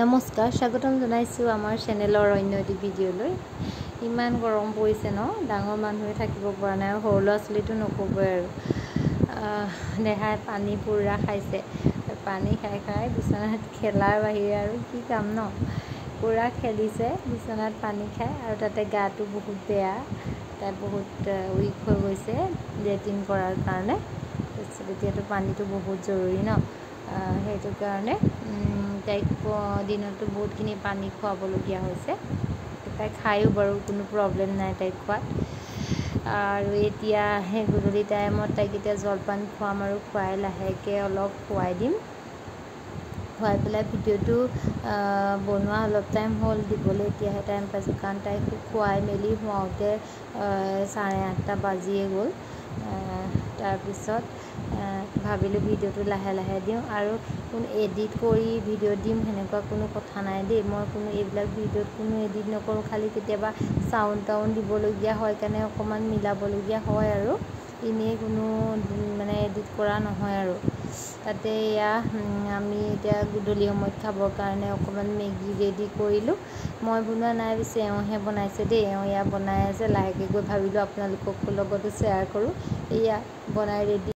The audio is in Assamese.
নমস্কাৰ স্বাগতম জনাইছো আমাৰ চেনেলৰ অন্য এটি ভিডিঅ'লৈ। ইমান গৰম পৰিছে ন, ডাঙৰ মানুহে থাকিব পৰা নাই আৰু সৰু ল'ৰা ছোৱালীটো নক'বই আৰু। দেহাই পানী পুৰা খাইছে, পানী খাই খাই বিচনাত খেলাৰ বাহিৰে আৰু কি কাম ন, পুৰা খেলিছে বিচনাত পানী খাই, আৰু তাতে গাটো বহুত বেয়া, তাই বহুত উইক হৈ গৈছে লেট্ৰিন কৰাৰ কাৰণে। তাৰপিছত এতিয়াতো পানীটো বহুত জৰুৰী ন, সেইটো কাৰণে তাইক দিনতো বহুতখিনি পানী খুৱাবলগীয়া হৈছে। তাই খায়ো বাৰু, কোনো প্ৰব্লেম নাই তাইক খোৱাত। আৰু এতিয়া সেই গধূলি টাইমত তাইক এতিয়া জলপান খুৱাম, আৰু খুৱাই লাহেকৈ অলপ খুৱাই দিম। খুৱাই পেলাই ভিডিঅ'টো বনোৱা অলপ টাইম হ'ল, দিবলৈ এতিয়াহে টাইম পাইছোঁ, কাৰণ তাইক খুৱাই মেলি শুৱাওঁতে 8:30 বাজিয়ে গ'ল। তাৰপিছত ভাবিলোঁ ভিডিঅ'টো লাহে লাহে দিওঁ, আৰু এডিট কৰি ভিডিঅ' দিম সেনেকুৱা কোনো কথা নাই দেই। মই এইবিলাক ভিডিঅ'ত কোনো এডিট নকৰোঁ, খালি কেতিয়াবা চাউণ্ড দিবলগীয়া হয় কাৰণে অকণমান মিলাবলগীয়া হয়, আৰু এনেই কোনো এডিট কৰা নহয় আৰু। তাতে এয়া আমি এতিয়া গধূলি সময়ত খাবৰ কাৰণে অকণমান মেগী ৰেডি কৰিলোঁ। মই বনোৱা নাই, পিছে এওঁহে বনাইছে দেই। এওঁ এয়া বনাই আছে, লাহেকৈ গৈ ভাবিলোঁ আপোনালোকৰ লগতো শ্বেয়াৰ কৰোঁ। এয়া বনাই ৰেডি